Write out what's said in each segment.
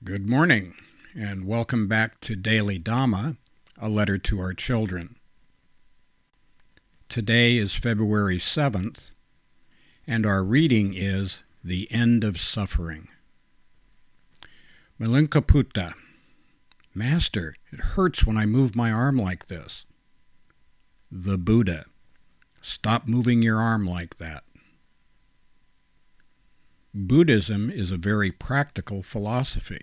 Good morning, and welcome back to Daily Dhamma, a letter to our children. Today is February 7th, and our reading is The End of Suffering. Milinkaputta, Master, it hurts when I move my arm like this. The Buddha, stop moving your arm like that. Buddhism is a very practical philosophy.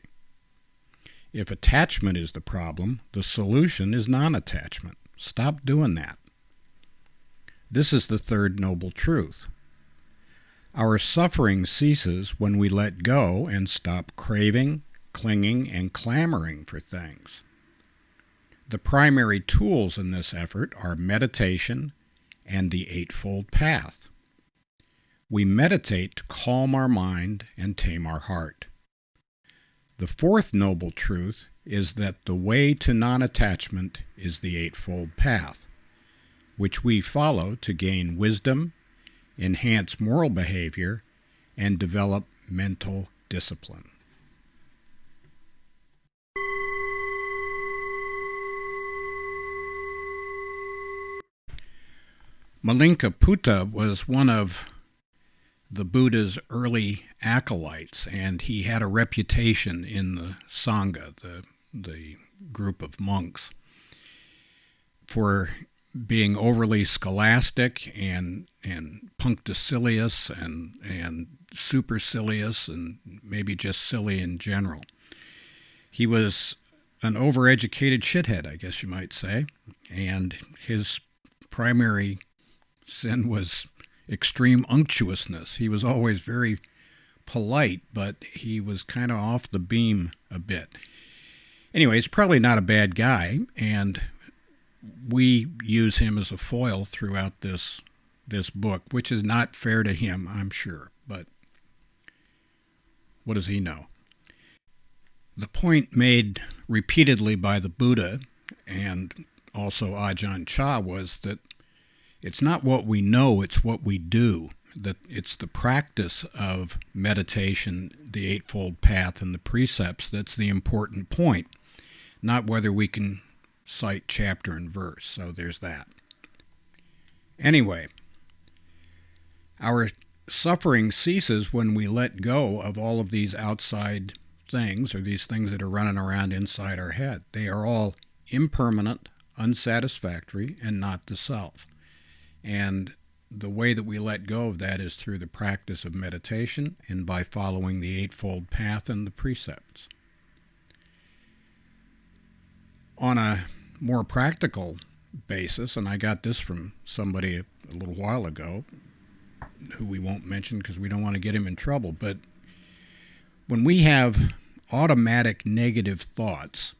If attachment is the problem, the solution is non-attachment. Stop doing that. This is the third noble truth. Our suffering ceases when we let go and stop craving, clinging, and clamoring for things. The primary tools in this effort are meditation and the Eightfold Path. We meditate to calm our mind and tame our heart. The fourth noble truth is that the way to non-attachment is the Eightfold Path, which we follow to gain wisdom, enhance moral behavior, and develop mental discipline. Milinkaputta was one of the Buddha's early acolytes, and he had a reputation in the Sangha, the group of monks, for being overly scholastic and punctilious and supercilious and maybe just silly in general. He was an overeducated shithead, I guess you might say, and his primary sin was extreme unctuousness. He was always very polite, but he was kind of off the beam a bit. Anyway, he's probably not a bad guy, and we use him as a foil throughout this book, which is not fair to him, I'm sure, but what does he know? The point made repeatedly by the Buddha and also Ajahn Chah was that it's not what we know, it's what we do. That it's the practice of meditation, the Eightfold Path, and the precepts that's the important point, not whether we can cite chapter and verse. So there's that. Anyway, our suffering ceases when we let go of all of these outside things, or these things that are running around inside our head. They are all impermanent, unsatisfactory, and not the self. And the way that we let go of that is through the practice of meditation and by following the Eightfold Path and the precepts. On a more practical basis, and I got this from somebody a little while ago, who we won't mention because we don't want to get him in trouble, but when we have automatic negative thoughts,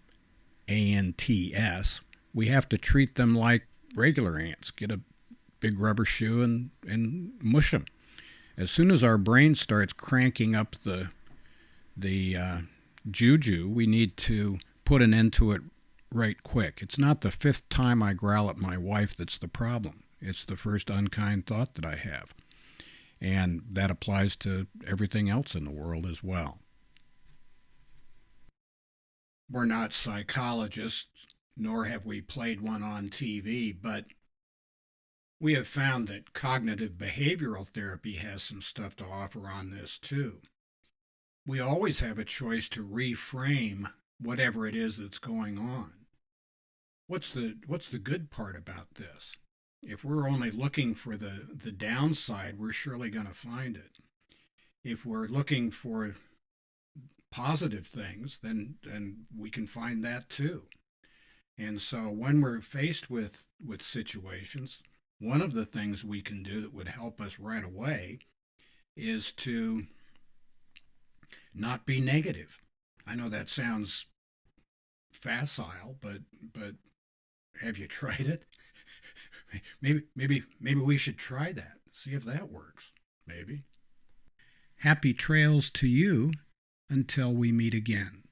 ANTS, we have to treat them like regular ants. Get a big rubber shoe and mush them. As soon as our brain starts cranking up the juju, we need to put an end to it right quick. It's not the fifth time I growl at my wife that's the problem. It's the first unkind thought that I have. And that applies to everything else in the world as well. We're not psychologists, nor have we played one on TV, but we have found that cognitive behavioral therapy has some stuff to offer on this too. We always have a choice to reframe whatever it is that's going on. What's the good part about this? If we're only looking for the downside, we're surely going to find it. If we're looking for positive things, then we can find that too. And so when we're faced with situations, one of the things we can do that would help us right away is to not be negative. I know that sounds facile, but have you tried it? Maybe we should try that. See if that works. Maybe. Happy trails to you until we meet again.